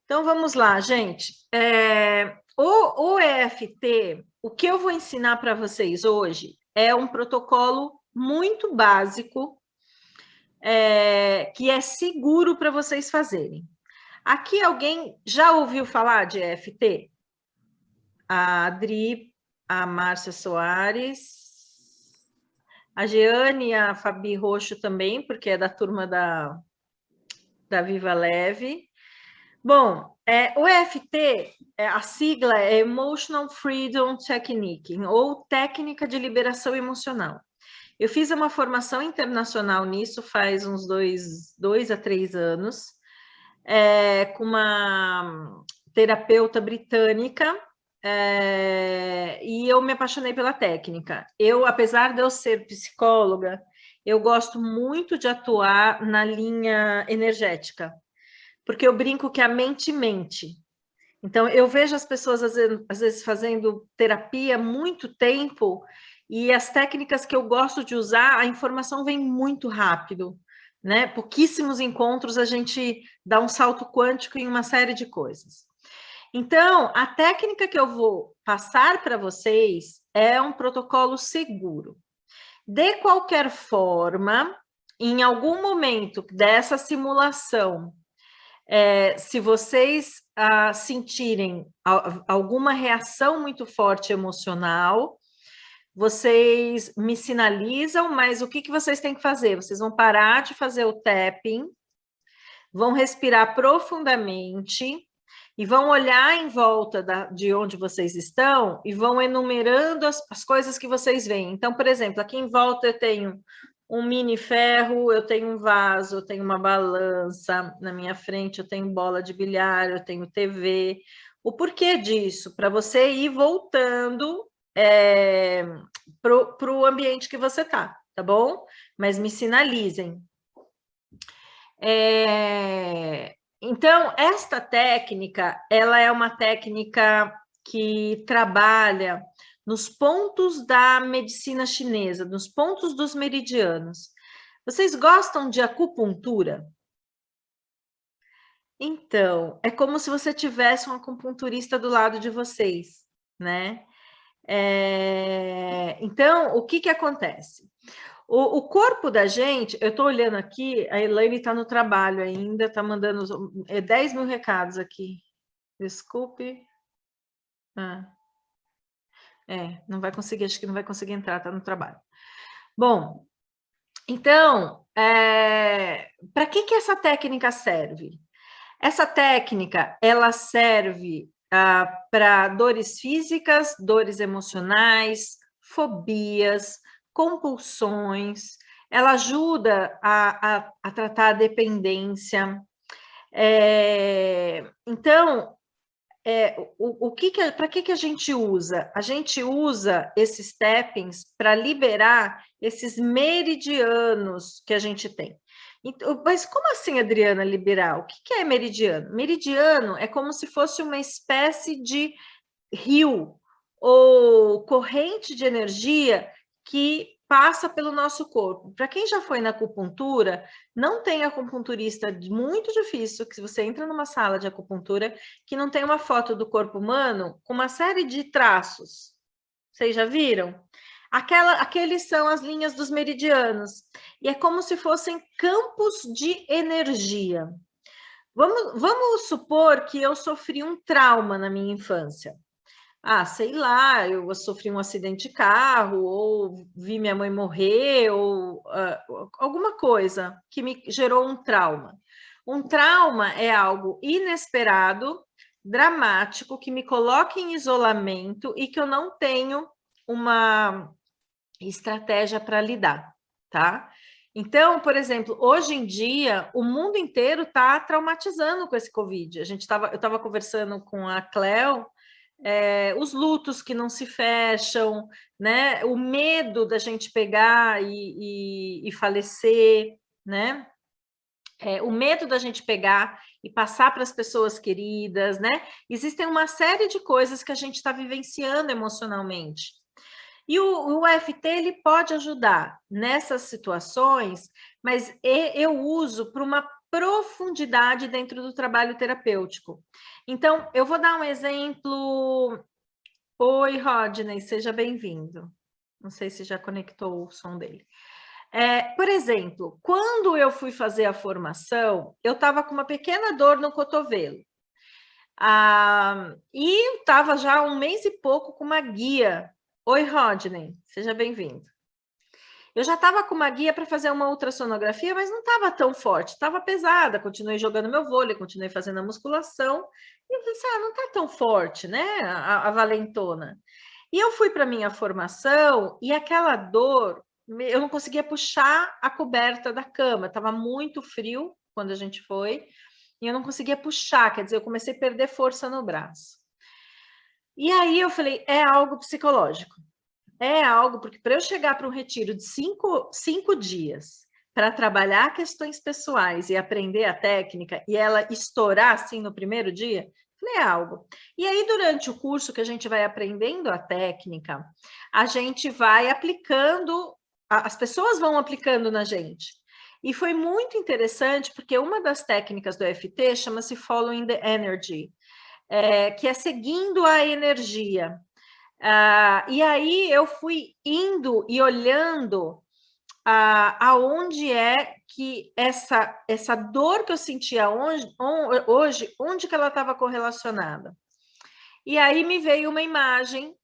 Então, vamos lá, gente. O EFT, o que eu vou ensinar para vocês hoje é um protocolo muito básico, que é seguro para vocês fazerem. Aqui alguém já ouviu falar de EFT? A Adri, a Márcia Soares, a Jeane e a Fabi Roxo também, porque é da turma da Viva Leve. Bom, o EFT, a sigla é Emotional Freedom Technique, ou Técnica de Liberação Emocional. Eu fiz uma formação internacional nisso faz uns 2 a 3 anos, com uma terapeuta britânica, e eu me apaixonei pela técnica. Apesar de eu ser psicóloga, eu gosto muito de atuar na linha energética, porque eu brinco que a mente mente. Então, eu vejo as pessoas, às vezes, fazendo terapia há muito tempo, e as técnicas que eu gosto de usar, a informação vem muito rápido, né? Pouquíssimos encontros, a gente dá um salto quântico em uma série de coisas. Então, a técnica que eu vou passar para vocês é um protocolo seguro. De qualquer forma, em algum momento dessa simulação, se vocês sentirem alguma reação muito forte emocional, vocês me sinalizam, mas o que vocês têm que fazer? Vocês vão parar de fazer o tapping, vão respirar profundamente e vão olhar em volta de onde vocês estão e vão enumerando as coisas que vocês veem. Então, por exemplo, aqui em volta eu tenho um mini ferro, eu tenho um vaso, eu tenho uma balança, na minha frente eu tenho bola de bilhar, eu tenho TV. O porquê disso? Para você ir voltando para o ambiente que você está, tá bom? Mas me sinalizem. Então, esta técnica, ela é uma técnica que trabalha nos pontos da medicina chinesa, nos pontos dos meridianos. Vocês gostam de acupuntura? Então, é como se você tivesse um acupunturista do lado de vocês, né? Então, o que acontece? O corpo da gente, eu estou olhando aqui, a Elaine está no trabalho ainda, está mandando 10 mil recados aqui. Desculpe. Não vai conseguir, acho que não vai conseguir entrar, está no trabalho. Bom, então, para que essa técnica serve? Essa técnica, ela serve para dores físicas, dores emocionais, fobias, compulsões, ela ajuda a tratar a dependência. Então, para que a gente usa? A gente usa esses tappings para liberar esses meridianos que a gente tem. Então, mas como assim, Adriana, liberar? O que é meridiano? Meridiano é como se fosse uma espécie de rio ou corrente de energia que passa pelo nosso corpo. Para quem já foi na acupuntura, não tem acupunturista, muito difícil que se você entra numa sala de acupuntura que não tem uma foto do corpo humano com uma série de traços. Vocês já viram? Aqueles são as linhas dos meridianos. E é como se fossem campos de energia. Vamos supor que eu sofri um trauma na minha infância. Sei lá, eu sofri um acidente de carro, ou vi minha mãe morrer, ou alguma coisa que me gerou um trauma. Um trauma é algo inesperado, dramático, que me coloca em isolamento e que eu não tenho uma estratégia para lidar, tá? Então, por exemplo, hoje em dia, o mundo inteiro está traumatizando com esse Covid. Eu estava conversando com a Cleo, os lutos que não se fecham, né? O medo da gente pegar e falecer, né? O medo da gente pegar e passar para as pessoas queridas, né? Existem uma série de coisas que a gente está vivenciando emocionalmente. E o EFT, ele pode ajudar nessas situações, mas eu uso para uma profundidade dentro do trabalho terapêutico. Então, eu vou dar um exemplo. Oi, Rodney, seja bem-vindo. Não sei se já conectou o som dele. Por exemplo, quando eu fui fazer a formação, eu estava com uma pequena dor no cotovelo. E estava já há um mês e pouco com uma guia. Oi, Rodney, seja bem-vindo. Eu já estava com uma guia para fazer uma ultrassonografia, mas não estava tão forte, estava pesada. Continuei jogando meu vôlei, continuei fazendo a musculação. E eu pensei, não está tão forte, né? A valentona. E eu fui para minha formação e aquela dor, eu não conseguia puxar a coberta da cama, estava muito frio quando a gente foi, e eu não conseguia puxar, quer dizer, eu comecei a perder força no braço. E aí eu falei, é algo psicológico. É algo, porque para eu chegar para um retiro de cinco dias, para trabalhar questões pessoais e aprender a técnica, e ela estourar assim no primeiro dia, falei, é algo. E aí, durante o curso que a gente vai aprendendo a técnica, a gente vai aplicando, as pessoas vão aplicando na gente. E foi muito interessante, porque uma das técnicas do EFT chama-se Following the Energy, que é seguindo a energia. E aí eu fui indo e olhando aonde é que essa dor que eu sentia hoje, onde que ela estava correlacionada. E aí me veio uma imagem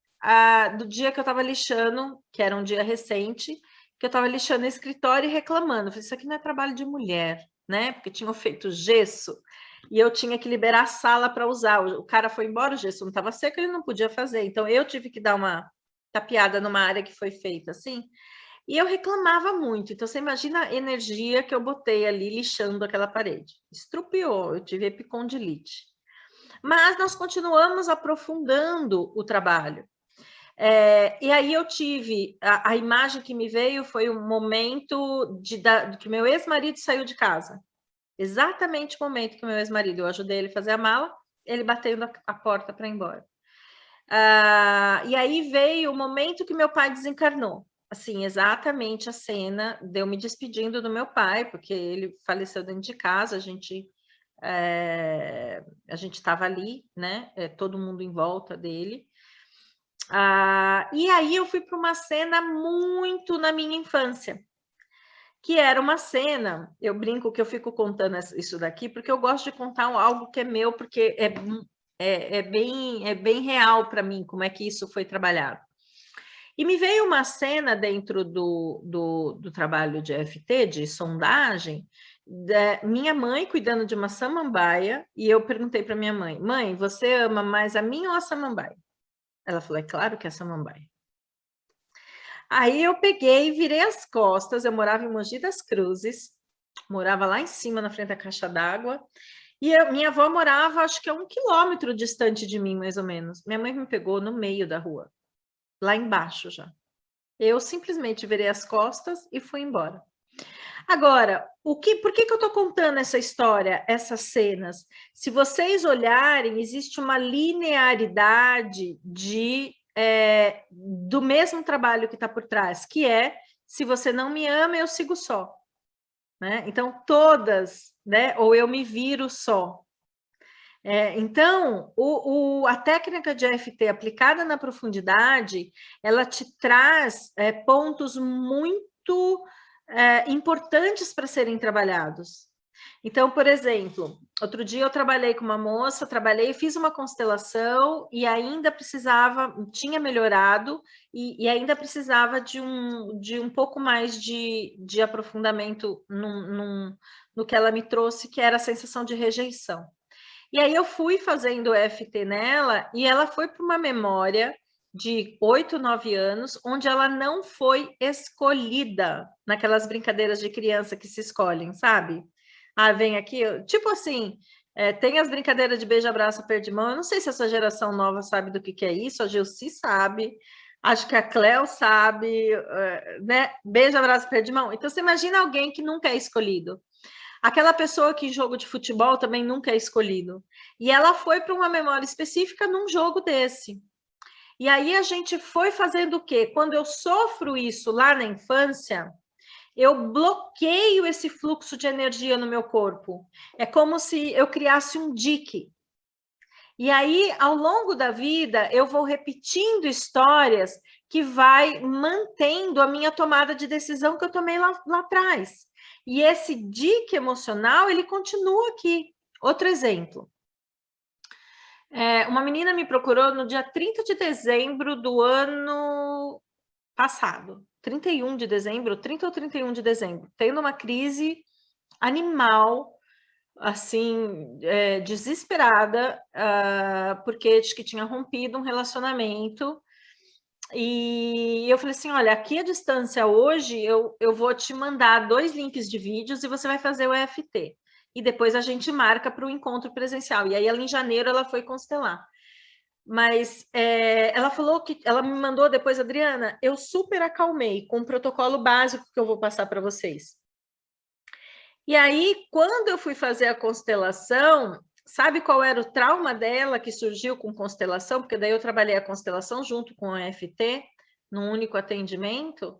do dia que eu estava lixando, que era um dia recente, que eu estava lixando o escritório e reclamando. Eu falei, isso aqui não é trabalho de mulher, né? Porque tinham feito gesso e eu tinha que liberar a sala para usar. O cara foi embora, o gesso não estava seco, ele não podia fazer. Então, eu tive que dar uma tapeada numa área que foi feita assim. E eu reclamava muito. Então, você imagina a energia que eu botei ali lixando aquela parede. Estrupiou, eu tive epicondilite. Mas nós continuamos aprofundando o trabalho. E aí eu tive, a imagem que me veio foi o momento que meu ex-marido saiu de casa. Exatamente o momento que meu ex-marido, eu ajudei ele a fazer a mala, ele batendo a porta para ir embora. E aí veio o momento que meu pai desencarnou. Assim, exatamente a cena de eu me despedindo do meu pai, porque ele faleceu dentro de casa, a gente estava ali, né? Todo mundo em volta dele. E aí eu fui para uma cena muito na minha infância, que era uma cena, eu brinco que eu fico contando isso daqui, porque eu gosto de contar algo que é meu, porque é bem real para mim, como é que isso foi trabalhado. E me veio uma cena dentro do trabalho de EFT, de sondagem, minha mãe cuidando de uma samambaia, e eu perguntei para minha mãe, mãe, você ama mais a minha ou a samambaia? Ela falou, é claro que é a samambaia. Aí eu peguei e virei as costas, eu morava em Mogi das Cruzes, morava lá em cima, na frente da caixa d'água, e minha avó morava, acho que a 1 quilômetro distante de mim, mais ou menos. Minha mãe me pegou no meio da rua, lá embaixo já. Eu simplesmente virei as costas e fui embora. Agora, por que eu estou contando essa história, essas cenas? Se vocês olharem, existe uma linearidade do mesmo trabalho que está por trás, que é, se você não me ama, eu sigo só. Né? Então, todas, né? Ou eu me viro só. Então, a técnica de EFT aplicada na profundidade, ela te traz pontos muito importantes para serem trabalhados. Então, por exemplo, outro dia eu trabalhei com uma moça, fiz uma constelação e ainda precisava, tinha melhorado e ainda precisava de um pouco mais de aprofundamento no que ela me trouxe, que era a sensação de rejeição. E aí eu fui fazendo EFT nela e ela foi para uma memória de 8, 9 anos, onde ela não foi escolhida naquelas brincadeiras de criança que se escolhem, sabe? Vem aqui, tipo assim, tem as brincadeiras de beijo, abraço, aperto de mão. Eu não sei se essa geração nova sabe do que é isso, a Gilci sabe, acho que a Cleo sabe, né? Beijo, abraço, aperto de mão. Então, você imagina alguém que nunca é escolhido. Aquela pessoa que em jogo de futebol também nunca é escolhido. E ela foi para uma memória específica num jogo desse. E aí a gente foi fazendo o quê? Quando eu sofro isso lá na infância, eu bloqueio esse fluxo de energia no meu corpo. É como se eu criasse um dique. E aí, ao longo da vida, eu vou repetindo histórias que vai mantendo a minha tomada de decisão que eu tomei lá atrás. E esse dique emocional, ele continua aqui. Outro exemplo. Uma menina me procurou no dia 30 de dezembro do ano passado. 31 de dezembro, 30 ou 31 de dezembro. Tendo uma crise animal, assim, desesperada, porque acho que tinha rompido um relacionamento. E eu falei assim, olha, aqui à distância hoje, eu vou te mandar 2 links de vídeos e você vai fazer o EFT. E depois a gente marca para o encontro presencial. E aí, ela, em janeiro, ela foi constelar. Mas ela falou que, ela me mandou depois, Adriana, eu super acalmei com um protocolo básico que eu vou passar para vocês. E aí, quando eu fui fazer a constelação, sabe qual era o trauma dela que surgiu com constelação? Porque daí eu trabalhei a constelação junto com a EFT, num único atendimento.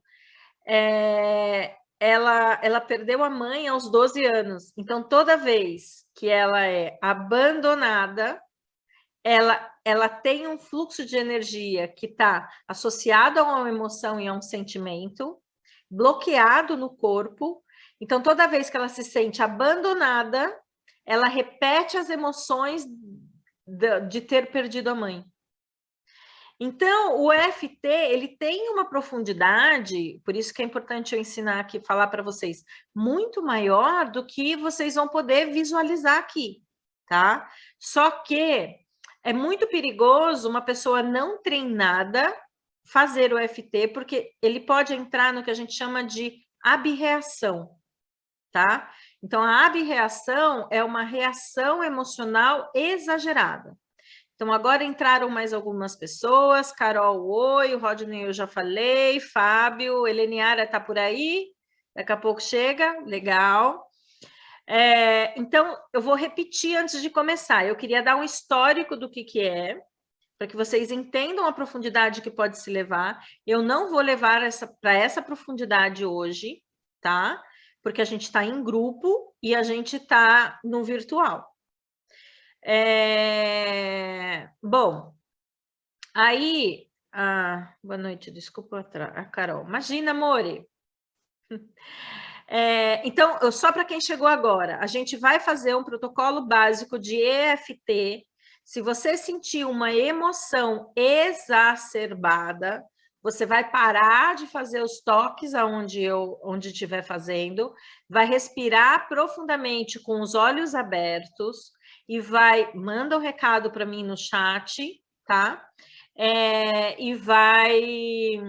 Ela perdeu a mãe aos 12 anos. Então, toda vez que ela é abandonada, ela tem um fluxo de energia que está associado a uma emoção e a um sentimento, bloqueado no corpo. Então, toda vez que ela se sente abandonada, ela repete as emoções de ter perdido a mãe. Então, o EFT, ele tem uma profundidade, por isso que é importante eu ensinar aqui, falar para vocês, muito maior do que vocês vão poder visualizar aqui, tá? Só que é muito perigoso uma pessoa não treinada fazer o EFT, porque ele pode entrar no que a gente chama de abreação, tá? Então, a abreação é uma reação emocional exagerada. Então, agora entraram mais algumas pessoas, Carol, oi, o Rodney eu já falei, Fábio, Heleniara está por aí, daqui a pouco chega, legal. Então, eu vou repetir antes de começar, eu queria dar um histórico do que é, para que vocês entendam a profundidade que pode se levar. Eu não vou levar para essa profundidade hoje, tá? Porque a gente está em grupo e a gente está no virtual. Bom, aí... boa noite, desculpa a Carol. Imagina, amore. Então, só para quem chegou agora, a gente vai fazer um protocolo básico de EFT. Se você sentir uma emoção exacerbada, você vai parar de fazer os toques onde estiver fazendo, vai respirar profundamente com os olhos abertos e manda um recado para mim no chat, tá? E vai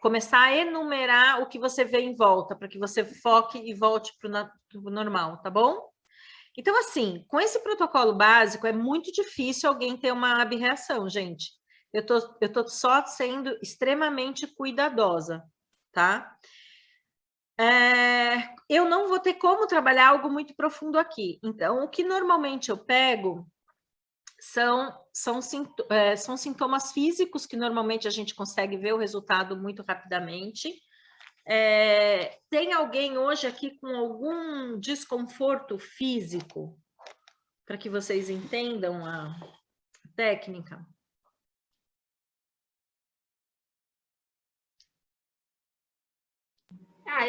começar a enumerar o que você vê em volta, para que você foque e volte para o normal, tá bom? Então, assim, com esse protocolo básico, é muito difícil alguém ter uma abreação, gente. Eu tô só sendo extremamente cuidadosa, tá? Eu não vou ter como trabalhar algo muito profundo aqui. Então, o que normalmente eu pego são sintomas físicos que normalmente a gente consegue ver o resultado muito rapidamente. Tem alguém hoje aqui com algum desconforto físico? Para que vocês entendam a técnica.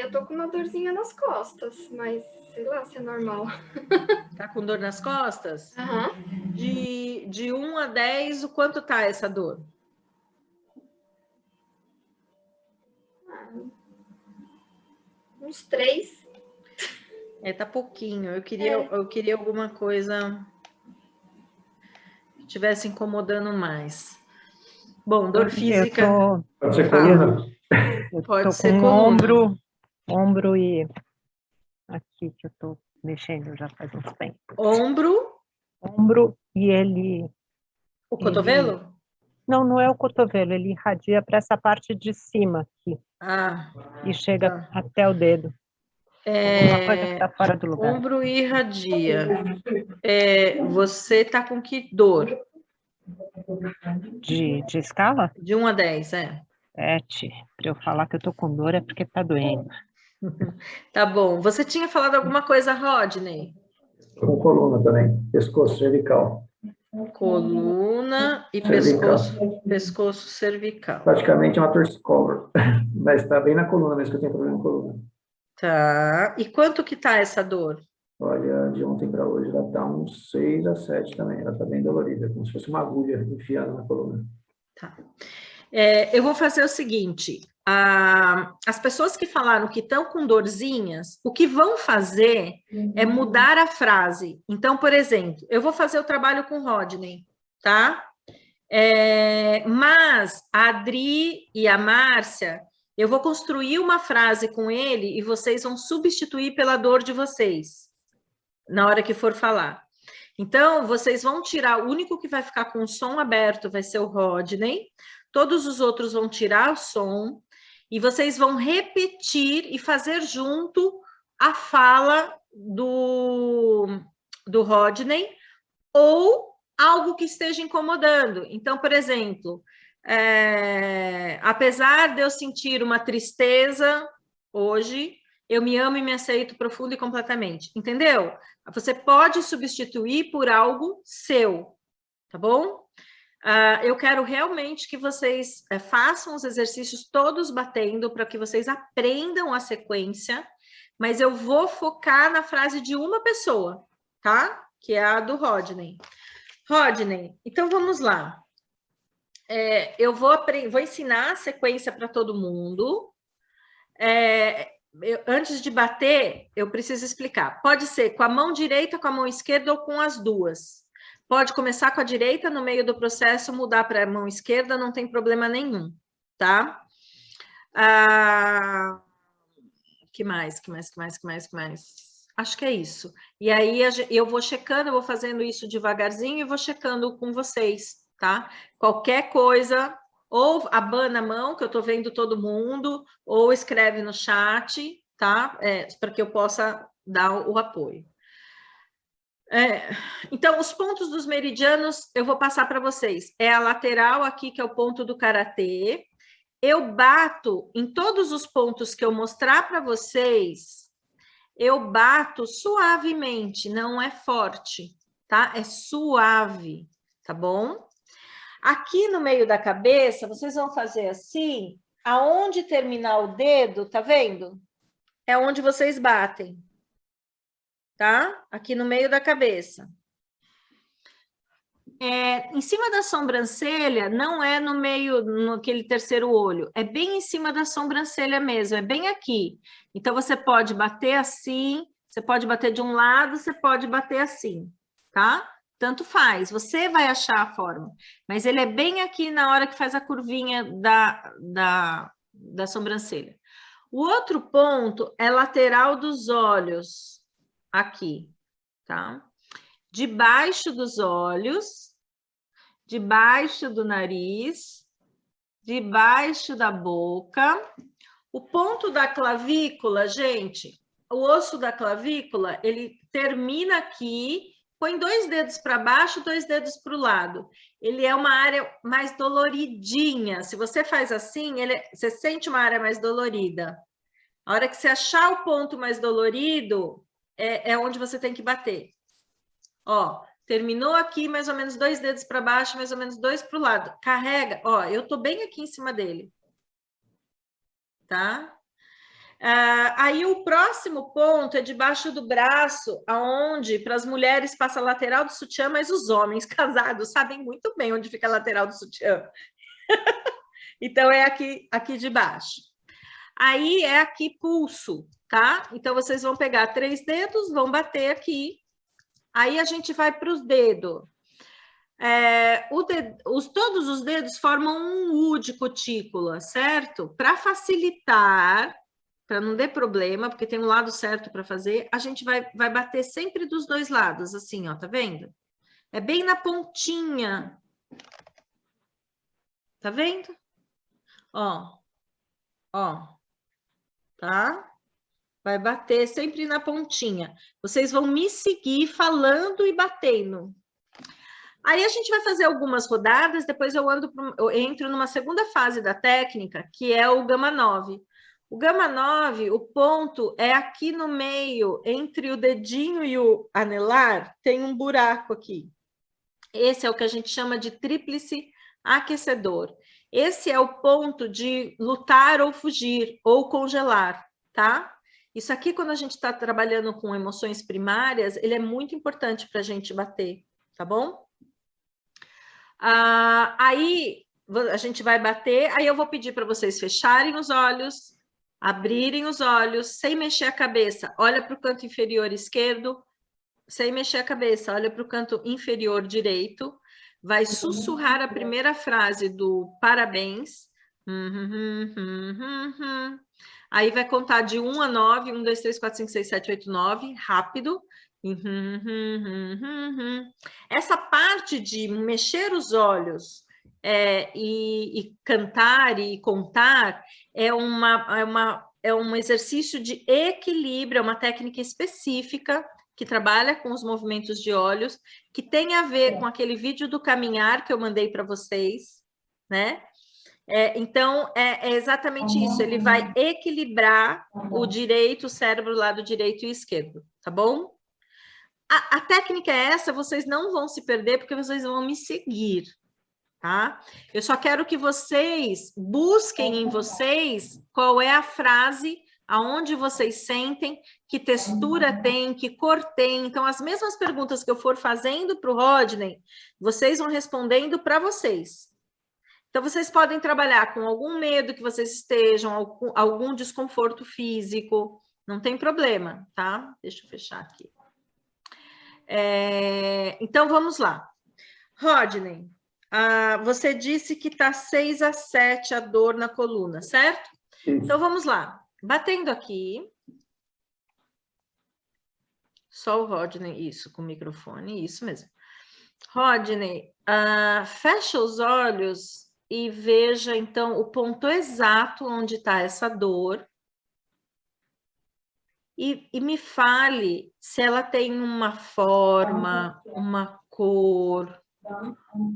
Eu tô com uma dorzinha nas costas, mas sei lá se é normal. Tá com dor nas costas? Uhum. De 1 a 10, o quanto tá essa dor? Uns 3. Tá pouquinho. Eu queria alguma coisa que estivesse incomodando mais. Bom, dor física... Pode ser coluna? Pode ser coluna. Ombro e aqui que eu tô mexendo já faz uns tempos. Ombro e ele... O cotovelo? Não é o cotovelo, ele irradia para essa parte de cima aqui. E chega até o dedo. Uma coisa que tá fora do lugar. Ombro irradia. Você tá com que dor? De escala? De 1 a 10, 7. Para eu falar que eu tô com dor é porque tá doendo. Tá bom. Você tinha falado alguma coisa, Rodney? Com coluna também, pescoço cervical. Coluna e cervical. pescoço cervical. Praticamente uma torcicolo, mas está bem na coluna mesmo, que eu tenho problema na coluna. Tá. E quanto que tá essa dor? Olha, de ontem para hoje ela está uns 6 a 7 também. Ela está bem dolorida, como se fosse uma agulha enfiando na coluna. Tá. Eu vou fazer o seguinte, as pessoas que falaram que estão com dorzinhas, o que vão fazer é mudar a frase. Então, por exemplo, eu vou fazer o trabalho com o Rodney, tá? Mas a Adri e a Márcia, eu vou construir uma frase com ele e vocês vão substituir pela dor de vocês, na hora que for falar. Então, vocês vão tirar, o único que vai ficar com o som aberto vai ser o Rodney, todos os outros vão tirar o som, e vocês vão repetir e fazer junto a fala do Rodney, ou algo que esteja incomodando. Então, por exemplo, apesar de eu sentir uma tristeza hoje, eu me amo e me aceito profundo e completamente, entendeu? Você pode substituir por algo seu, tá bom? Eu quero realmente que vocês façam os exercícios todos batendo para que vocês aprendam a sequência, mas eu vou focar na frase de uma pessoa, tá? Que é a do Rodney. Rodney, então vamos lá. Eu vou ensinar a sequência para todo mundo. Antes de bater, eu preciso explicar. Pode ser com a mão direita, com a mão esquerda ou com as duas. Pode começar com a direita, no meio do processo, mudar para a mão esquerda, não tem problema nenhum, tá? Que mais? Acho que é isso. E aí eu vou checando, eu vou fazendo isso devagarzinho e vou checando com vocês, tá? Qualquer coisa, ou abana a mão, que eu tô vendo todo mundo, ou escreve no chat, tá? Para que eu possa dar o apoio. Então, os pontos dos meridianos, eu vou passar para vocês. É a lateral aqui, que é o ponto do karatê. Eu bato em todos os pontos que eu mostrar para vocês, eu bato suavemente, não é forte, tá? É suave, tá bom? Aqui no meio da cabeça, vocês vão fazer assim, aonde terminar o dedo, tá vendo? É onde vocês batem, tá? Aqui no meio da cabeça. Em cima da sobrancelha, não é no meio, naquele terceiro olho, é bem em cima da sobrancelha mesmo, é bem aqui. Então, você pode bater assim, você pode bater de um lado, você pode bater assim, tá? Tanto faz, você vai achar a forma. Mas ele é bem aqui na hora que faz a curvinha da sobrancelha. O outro ponto é lateral dos olhos, aqui, tá? Debaixo dos olhos, debaixo do nariz, debaixo da boca. O ponto da clavícula, gente, o osso da clavícula, ele termina aqui, põe 2 dedos para baixo, 2 dedos para o lado. Ele é uma área mais doloridinha. Se você faz assim, você sente uma área mais dolorida. A hora que você achar o ponto mais dolorido, é onde você tem que bater. Ó, terminou aqui, mais ou menos 2 dedos para baixo, mais ou menos 2 para o lado. Carrega, ó, eu tô bem aqui em cima dele. Tá? Aí o próximo ponto é debaixo do braço, aonde para as mulheres passa a lateral do sutiã, mas os homens casados sabem muito bem onde fica a lateral do sutiã. Então, é aqui de baixo. Aí é aqui pulso, tá? Então, vocês vão pegar 3 dedos, vão bater aqui. Aí a gente vai para os dedos. Todos os dedos formam um U de cutícula, certo? Para facilitar, para não ter problema, porque tem um lado certo para fazer, a gente vai bater sempre dos 2 lados, assim, ó, tá vendo? É bem na pontinha. Tá vendo? Ó, tá? Vai bater sempre na pontinha. Vocês vão me seguir falando e batendo. Aí a gente vai fazer algumas rodadas, depois eu entro numa segunda fase da técnica, que é o Gama 9. O gama 9, o ponto é aqui no meio, entre o dedinho e o anelar, tem um buraco aqui. Esse é o que a gente chama de tríplice aquecedor. Esse é o ponto de lutar ou fugir, ou congelar, tá? Isso aqui, quando a gente está trabalhando com emoções primárias, ele é muito importante para a gente bater, tá bom? Aí, a gente vai bater, aí eu vou pedir para vocês fecharem os olhos, abrirem os olhos, sem mexer a cabeça. Olha para o canto inferior esquerdo, sem mexer a cabeça, olha para o canto inferior direito, vai sussurrar a primeira frase do parabéns. Aí vai contar de 1 a 9, 1, 2, 3, 4, 5, 6, 7, 8, 9, rápido. Essa parte de mexer os olhos e cantar e contar é um exercício de equilíbrio, é uma técnica específica que trabalha com os movimentos de olhos, que tem a ver com aquele vídeo do caminhar que eu mandei para vocês, né? Então, é exatamente isso, ele vai equilibrar o cérebro lado direito e esquerdo, tá bom? A técnica é essa, vocês não vão se perder, porque vocês vão me seguir, tá? Eu só quero que vocês busquem em vocês qual é a frase, aonde vocês sentem, que textura tem, que cor tem. Então, as mesmas perguntas que eu for fazendo para o Rodney, vocês vão respondendo para vocês. Então, vocês podem trabalhar com algum medo que vocês estejam, algum desconforto físico, não tem problema, tá? Deixa eu fechar aqui. Então, vamos lá. Rodney, você disse que está 6 a 7 a dor na coluna, certo? Então, vamos lá. Batendo aqui. Só o Rodney, isso, com o microfone, isso mesmo. Rodney, fecha os olhos e veja, então, o ponto exato onde está essa dor. E me fale se ela tem uma forma, uma cor,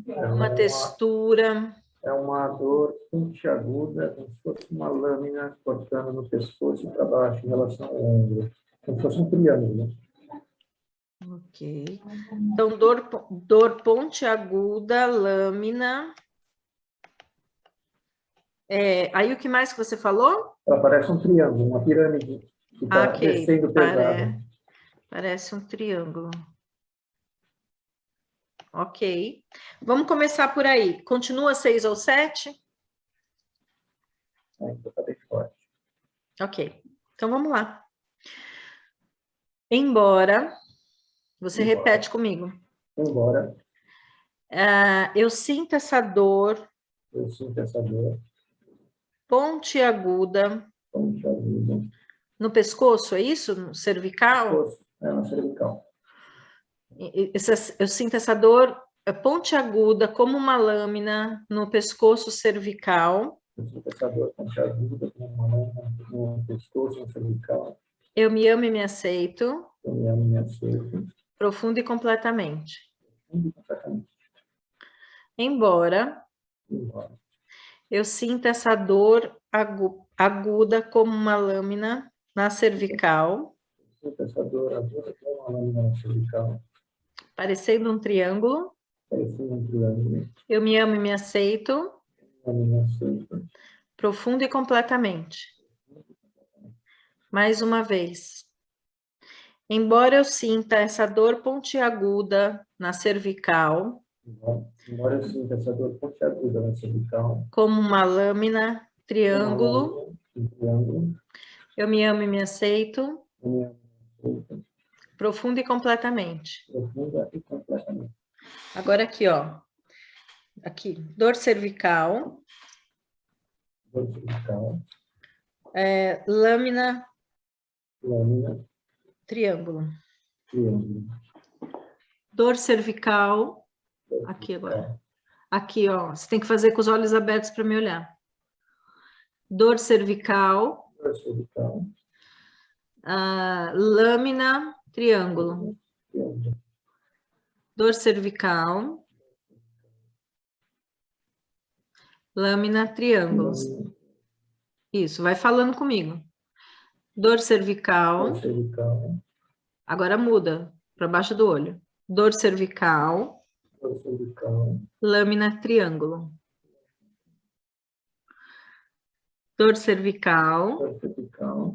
uma textura. É uma dor pontiaguda, como se fosse uma lâmina cortando no pescoço e para baixo, em relação ao ombro. Como se fosse um triângulo. Ok. Então, dor pontiaguda, lâmina. Aí, o que mais que você falou? Ela parece um triângulo, uma pirâmide que está descendo pesado. Parece um triângulo. Ok. Vamos começar por aí. Continua 6 ou 7? Está bem forte. Ok. Então, vamos lá. Embora, você repete comigo. Embora. Eu sinto essa dor. Eu sinto essa dor. Pontiaguda. Pontiaguda. No pescoço, é isso? No cervical? Pescoço, na cervical. Eu sinto essa dor pontiaguda, como uma lâmina, no pescoço cervical. Eu sinto essa dor pontiaguda, como uma lâmina no pescoço, na cervical. Eu me amo e me aceito. Eu me amo e me aceito. Profundo e completamente. Profundo e completamente. Embora eu sinta essa dor aguda como uma lâmina na cervical. Eu sinto essa dor aguda como uma lâmina na cervical. Parecendo um triângulo. Parecendo um triângulo. Eu me amo e me aceito. Eu me amo e me aceito. Profundo e completamente. Mais uma vez. Embora eu sinta essa dor pontiaguda na cervical. Embora eu sinta essa dor pontiaguda na cervical. Como uma lâmina, triângulo. Eu me amo e me aceito. Eu me amo e me aceito. Profundo e completamente. Profunda e completamente. Agora aqui, ó. Aqui, dor cervical. Dor cervical. Lâmina. Lâmina. Triângulo. Triângulo. Dor cervical. Aqui agora. Aqui, ó. Você tem que fazer com os olhos abertos para me olhar. Dor cervical. Dor cervical. Lâmina, triângulo. Triângulo. Dor cervical. Lâmina, triângulo. Isso, vai falando comigo. Dor cervical. Dor cervical. Agora muda, para baixo do olho. Dor cervical. Dor cervical. Lâmina triângulo. Dor cervical. Dor cervical.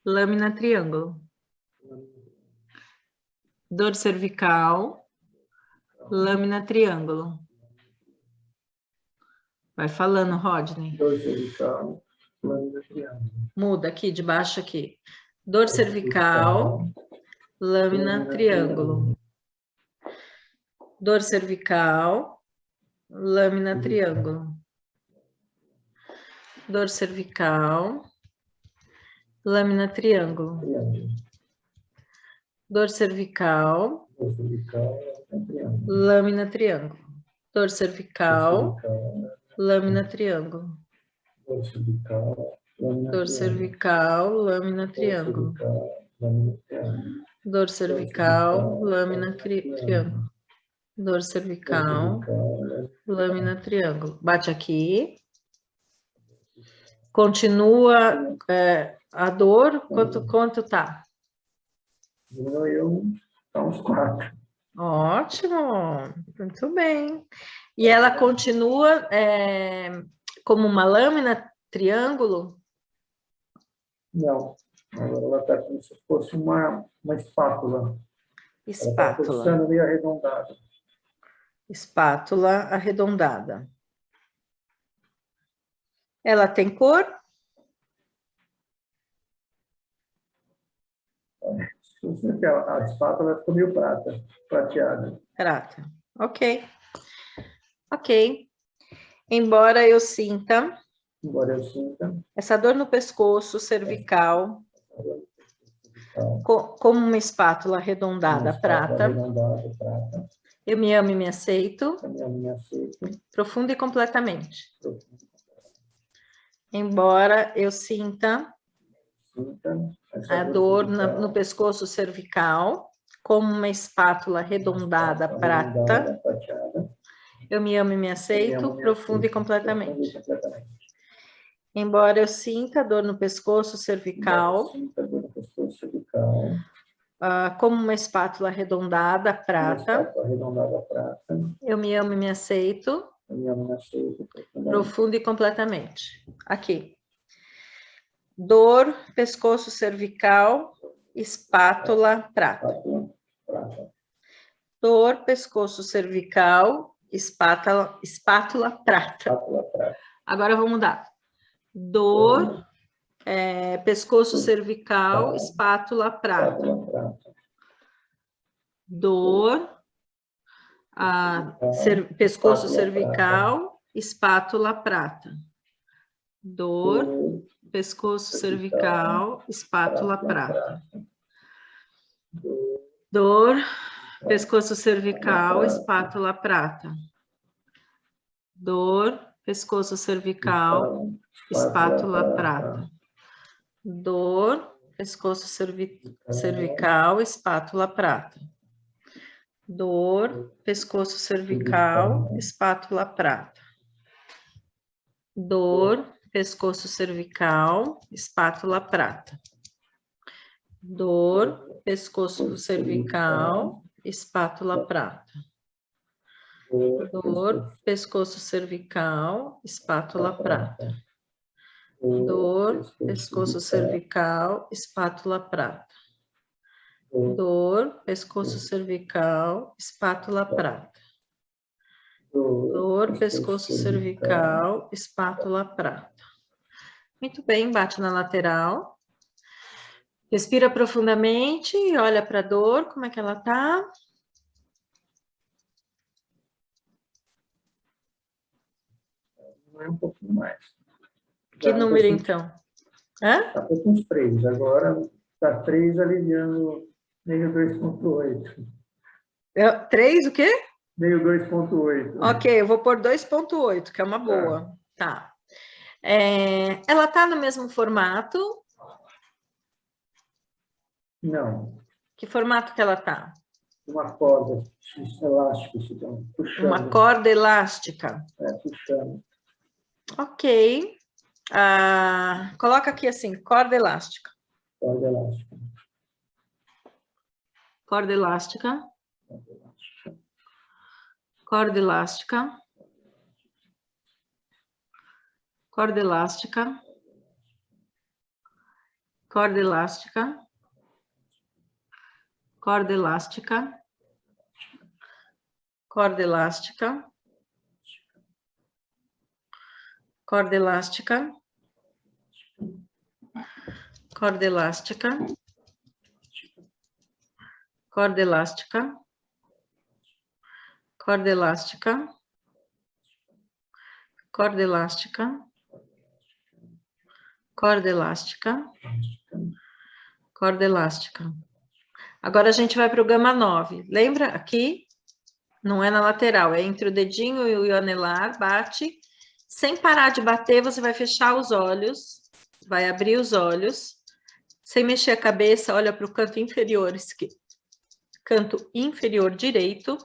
Lâmina triângulo. Dor cervical. Lâmina triângulo. Vai falando, Rodney. Dor cervical. Lâmina triângulo. Muda aqui, de baixo aqui. Dor cervical. Lâmina triângulo. Dor cervical. Lâmina triângulo. Dor cervical. Lâmina triângulo. Dor cervical. Dor cervical. Lâmina triângulo. Dor cervical. Lâmina triângulo. Dor cervical. Dor cervical. Lâmina triângulo. Dor cervical. Lâmina triângulo. Dor cervical. Lâmina triângulo. Bate aqui. Continua a dor. Quanto tá? Diminuiu para uns 4. Ótimo. Muito bem. E ela continua como uma lâmina triângulo? Não. Agora ela está como se fosse uma espátula. Espátula. Ela está meio arredondada. Espátula arredondada. Ela tem cor? A espátula ficou meio prateada. Prata. Ok. Ok. Embora eu sinta essa dor no pescoço cervical, como uma espátula arredondada prata. Eu me amo e me aceito. Profundo e completamente. Embora eu sinta a dor no pescoço cervical, como uma espátula arredondada prata. Eu me amo e me aceito, profundo e completamente. Embora eu sinta dor no pescoço cervical, como uma espátula arredondada prata. Eu me amo e me aceito, profundo e completamente. Aqui. Dor, pescoço cervical, espátula prata. Dor, pescoço cervical, espátula prata. Agora vamos mudar. Dor, pescoço cervical, espátula prata. Dor, pescoço cervical, espátula prata. Dor, pescoço cervical, espátula prata. Dor, pescoço cervical, espátula prata. Dor, pescoço cervical, espátula prata. Dor, pescoço cervical, espátula prata. Dor, pescoço cervical, espátula prata. Dor, pescoço cervical, espátula prata. Dor, pescoço cervical, espátula prata. Dor, pescoço cervical, espátula prata. Dor, pescoço cervical, espátula prata. Dor, pescoço cervical, espátula prata. Dor, pescoço cervical, espátula prata. Muito bem, bate na lateral. Respira profundamente e olha para a dor, como é que ela tá? Um pouquinho mais. Que número, então? Está com uns 3. Agora está 3 aliviando meio 2,8. 3 o quê? Meio 2,8. Ok, eu vou pôr 2,8, que é uma boa. Tá. Ela está no mesmo formato? Não. Que formato que ela está? Uma corda elástica, puxando. Uma corda elástica. Puxando. Ok. Coloca aqui assim, corda elástica. Corda elástica. Corda elástica. Corda elástica. Corda elástica. Corda elástica. Corda elástica. Corda elástica. Corda elástica. Corda elástica. Corda elástica. Corda elástica. Corda elástica. Corda elástica. Corda elástica. Agora a gente vai para o gama 9. Lembra aqui? Não é na lateral, é entre o dedinho e o anelar, bate. Sem parar de bater, você vai fechar os olhos, vai abrir os olhos. Sem mexer a cabeça, olha para o canto inferior esquerdo. Canto inferior direito.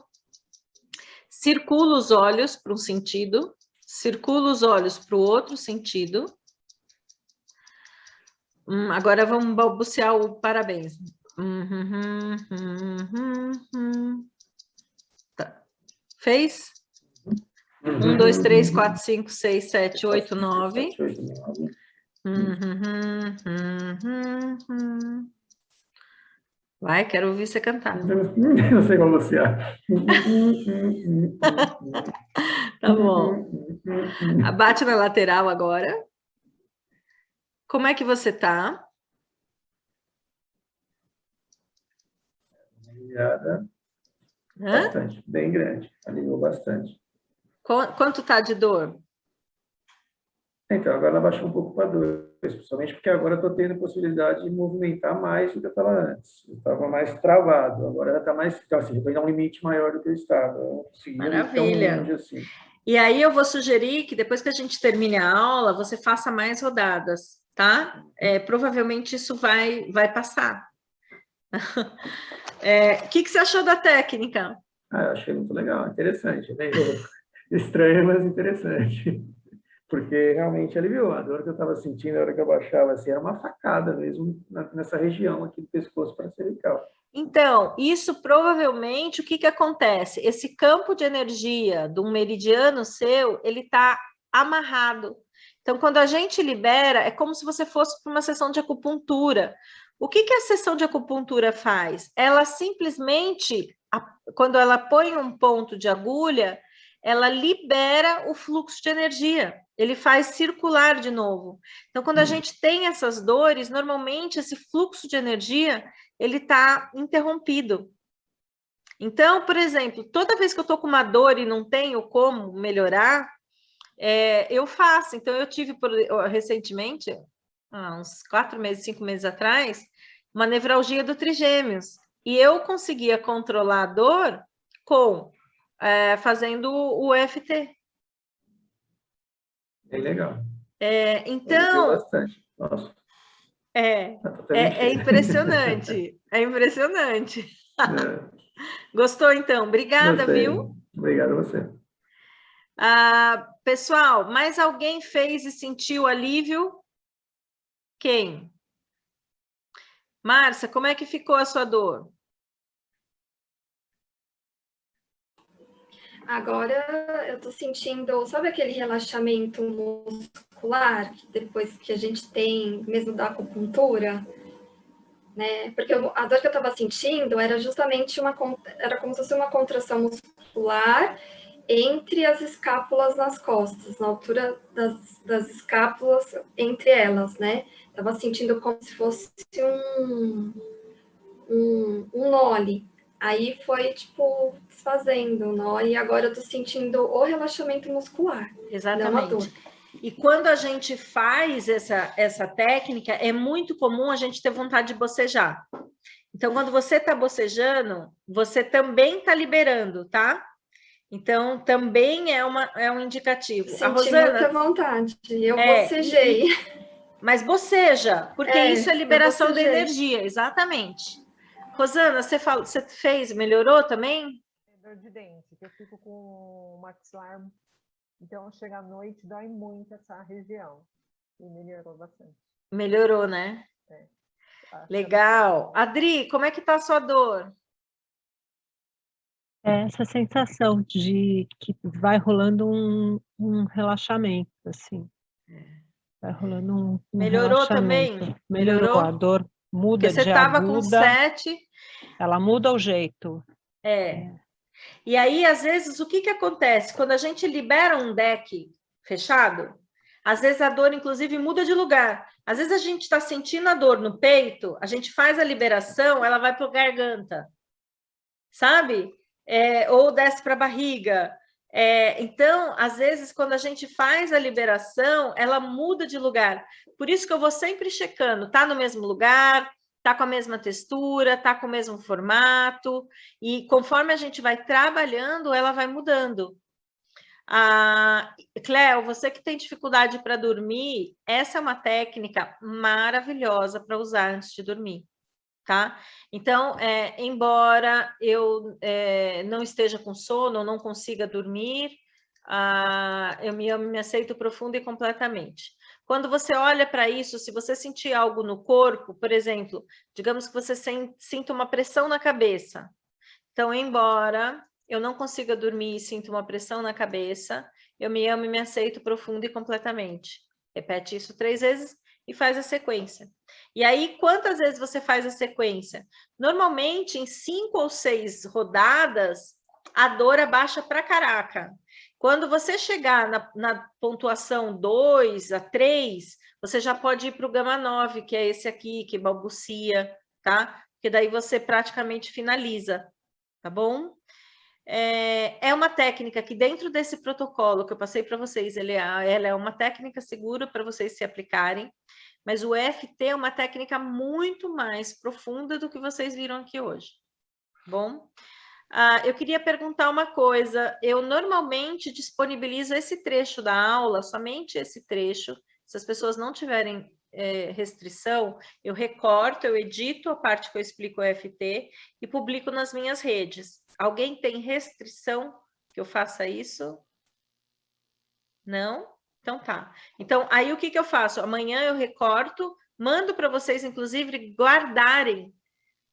Circula os olhos para um sentido. Circula os olhos para o outro sentido. Agora vamos balbuciar o parabéns. Tá. Fez? 1, 2, 3, 4, 5, 6, 7, 8, 9. Vai, quero ouvir você cantar. Não sei balbuciar. Tá bom. Abate na lateral agora. Como é que você tá? Aliviada. Bastante, bem grande. Aliviou bastante. Quanto tá de dor? Então, agora ela baixou um pouco para 2, principalmente porque agora eu estou tendo a possibilidade de movimentar mais do que eu estava antes. Eu estava mais travado, agora ela está mais... Então, assim, vai dar um limite maior do que eu estava. Eu Maravilha. Tão longe assim. E aí eu vou sugerir que depois que a gente termine a aula, você faça mais rodadas, tá? Provavelmente isso vai passar. O que você achou da técnica? Eu achei muito legal, interessante. Meio estranho, mas interessante. Porque realmente aliviou. A dor que eu estava sentindo na hora que eu baixava, assim, era uma facada mesmo nessa região aqui do pescoço para cervical. Então, isso provavelmente, o que acontece? Esse campo de energia de um meridiano seu, ele está amarrado. Então, quando a gente libera, é como se você fosse para uma sessão de acupuntura. O que a sessão de acupuntura faz? Ela simplesmente, quando ela põe um ponto de agulha, ela libera o fluxo de energia. Ele faz circular de novo. Então, quando a gente tem essas dores, normalmente esse fluxo de energia, ele está interrompido. Então, por exemplo, toda vez que eu estou com uma dor e não tenho como melhorar, eu faço. Então, eu tive recentemente, uns 4 meses, 5 meses atrás, uma nevralgia do trigêmeos. E eu conseguia controlar a dor fazendo o EFT. É legal. Então... bastante. Nossa. É impressionante. É impressionante. Gostou, então? Obrigada, Gostei. viu? Obrigado a você. Pessoal, mais alguém fez e sentiu alívio? Quem? Márcia, como é que ficou a sua dor? Agora eu tô sentindo, sabe aquele relaxamento muscular que depois que a gente tem, mesmo da acupuntura, né? Porque a dor que eu tava sentindo era justamente era como se fosse uma contração muscular entre as escápulas nas costas, na altura das escápulas entre elas, né? Tava sentindo como se fosse um nó ali. Aí foi, tipo, desfazendo o nó, e agora eu tô sentindo o relaxamento muscular. Exatamente. Não a dor. E quando a gente faz essa técnica, é muito comum a gente ter vontade de bocejar. Então, quando você está bocejando, você também está liberando, tá? Então, também é um indicativo. Senti a Rosana, muita vontade, eu bocejei. Mas boceja, porque isso é liberação da energia, exatamente. Rosana, você fez, melhorou também? Dor de dente, que eu fico com o maxilar, então chega à noite, dói muito essa região. E melhorou bastante. Melhorou, né? É. Legal. Adri, como é que tá a sua dor? É essa sensação de que vai rolando um relaxamento, assim. Vai rolando um Melhorou relaxamento. também? Melhorou. A dor muda Porque você de estava com aguda. 7. Ela muda o jeito. E aí, às vezes, o que acontece? Quando a gente libera um deck fechado, às vezes a dor, inclusive, muda de lugar. Às vezes a gente está sentindo a dor no peito, a gente faz a liberação, ela vai para a garganta, sabe? Ou desce para a barriga. Então, às vezes, quando a gente faz a liberação, ela muda de lugar. Por isso que eu vou sempre checando, tá no mesmo lugar, tá com a mesma textura, tá com o mesmo formato, e conforme a gente vai trabalhando, ela vai mudando. Cléo, você que tem dificuldade para dormir, essa é uma técnica maravilhosa para usar antes de dormir. Tá? Então, embora eu não esteja com sono, não consiga dormir, eu me amo, me aceito profunda e completamente. Quando você olha para isso, se você sentir algo no corpo, por exemplo, digamos que você sinta uma pressão na cabeça. Então, embora eu não consiga dormir e sinta uma pressão na cabeça, eu me amo e me aceito profunda e completamente. Repete isso 3 vezes e faz a sequência. E aí, quantas vezes você faz a sequência? Normalmente, em 5 ou 6 rodadas, a dor abaixa pra caraca. Quando você chegar na pontuação 2 a 3, você já pode ir para o gama 9, que é esse aqui, que balbucia, tá? Porque daí você praticamente finaliza, tá bom? É uma técnica que dentro desse protocolo que eu passei para vocês, ela é uma técnica segura para vocês se aplicarem, mas o EFT é uma técnica muito mais profunda do que vocês viram aqui hoje, bom? Eu queria perguntar uma coisa, eu normalmente disponibilizo esse trecho da aula, somente esse trecho, se as pessoas não tiverem restrição, eu recorto, eu edito a parte que eu explico o EFT e publico nas minhas redes. Alguém tem restrição que eu faça isso? Não? Então tá. Então, aí o que eu faço? Amanhã eu recorto, mando para vocês, inclusive, guardarem,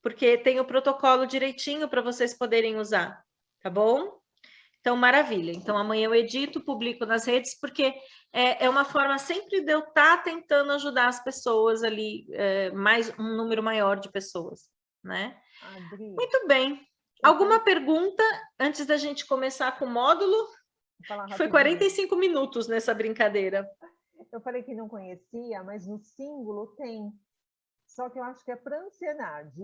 porque tem o protocolo direitinho para vocês poderem usar, tá bom? Então, maravilha. Então, amanhã eu edito, publico nas redes, porque é uma forma sempre de eu estar tentando ajudar as pessoas ali, um número maior de pessoas, né? Adri, muito bem. Alguma pergunta antes da gente começar com o módulo? Foi 45 minutos nessa brincadeira. Eu falei que não conhecia, mas no símbolo tem. Só que eu acho que é para ansiedade.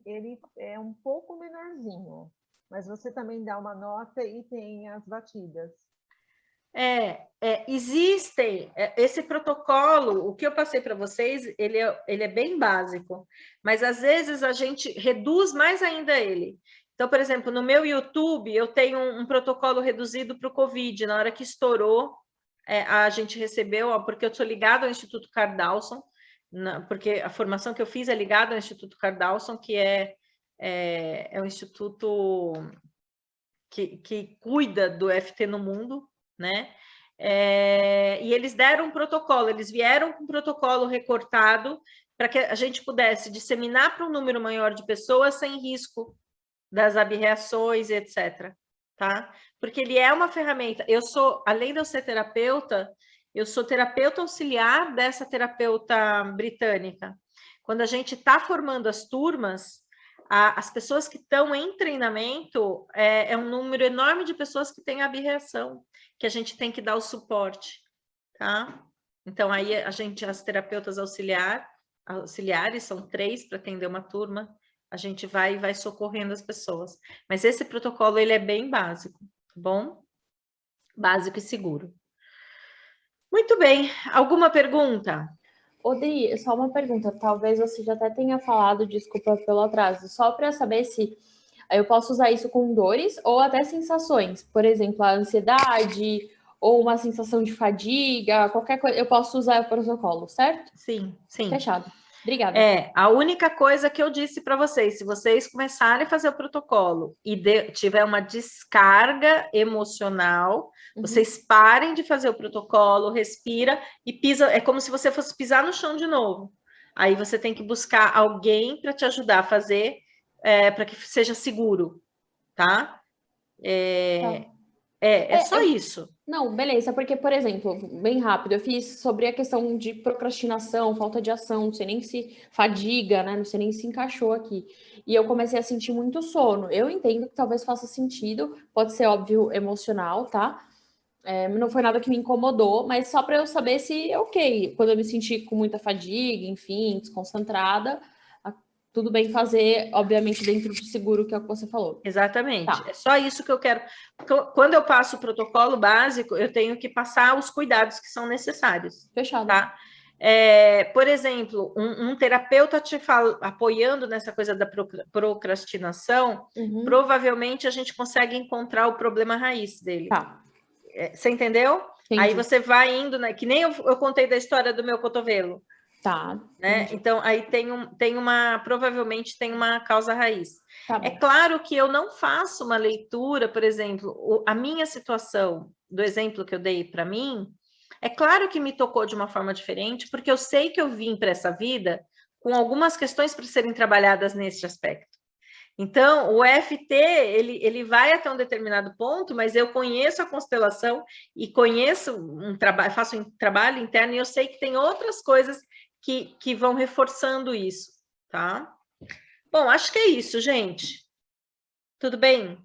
Ele é um pouco menorzinho, mas você também dá uma nota e tem as batidas. Existem esse protocolo, o que eu passei para vocês, ele é bem básico, mas às vezes a gente reduz mais ainda ele. Então, por exemplo, no meu YouTube, eu tenho um protocolo reduzido para o COVID. Na hora que estourou, a gente recebeu, porque eu sou ligada ao Instituto Carl Dawson, porque a formação que eu fiz é ligada ao Instituto Carl Dawson, que é um instituto que cuida do EFT no mundo, né? E eles deram um protocolo, eles vieram com um protocolo recortado para que a gente pudesse disseminar para um número maior de pessoas sem risco das abreações, etc. Tá? Porque ele é uma ferramenta. Eu sou, além de eu ser terapeuta, eu sou terapeuta auxiliar dessa terapeuta britânica. Quando a gente está formando as turmas, as pessoas que estão em treinamento, é um número enorme de pessoas que têm abreação, que a gente tem que dar o suporte, tá? Então, aí as terapeutas auxiliares, são 3 para atender uma turma, a gente vai socorrendo as pessoas. Mas esse protocolo, ele é bem básico, tá bom? Básico e seguro. Muito bem. Alguma pergunta? Odri, só uma pergunta. Talvez você já até tenha falado, desculpa pelo atraso. Só para saber se eu posso usar isso com dores ou até sensações. Por exemplo, a ansiedade ou uma sensação de fadiga, qualquer coisa. Eu posso usar o protocolo, certo? Sim, sim. Fechado. Obrigada. A única coisa que eu disse para vocês, se vocês começarem a fazer o protocolo e tiver uma descarga emocional, vocês parem de fazer o protocolo, respira e pisa, é como se você fosse pisar no chão de novo. Aí você tem que buscar alguém para te ajudar a fazer, para que seja seguro, tá? Só isso. Não, beleza, porque, por exemplo, bem rápido, eu fiz sobre a questão de procrastinação, falta de ação, não sei nem se fadiga, né? Não sei nem se encaixou aqui. E eu comecei a sentir muito sono. Eu entendo que talvez faça sentido, pode ser óbvio emocional, tá? Não foi nada que me incomodou, mas só para eu saber se ok, quando eu me senti com muita fadiga, enfim, desconcentrada, tudo bem fazer, obviamente, dentro do seguro, que é o que você falou. Exatamente. Tá. É só isso que eu quero. Quando eu passo o protocolo básico, eu tenho que passar os cuidados que são necessários. Fechado. Tá? Por exemplo, um terapeuta te apoiando nessa coisa da procrastinação, provavelmente a gente consegue encontrar o problema raiz dele. Tá. Você entendeu? Entendi. Aí você vai indo, né? Que nem eu contei da história do meu cotovelo. Tá. Né? Então, aí provavelmente tem uma causa raiz. Tá bom. É claro que eu não faço uma leitura, por exemplo, a minha situação, do exemplo que eu dei para mim, é claro que me tocou de uma forma diferente, porque eu sei que eu vim para essa vida com algumas questões para serem trabalhadas nesse aspecto. Então, o EFT, ele vai até um determinado ponto, mas eu conheço a constelação e conheço faço um trabalho interno e eu sei que tem outras coisas que vão reforçando isso, tá? Bom, acho que é isso, gente. Tudo bem?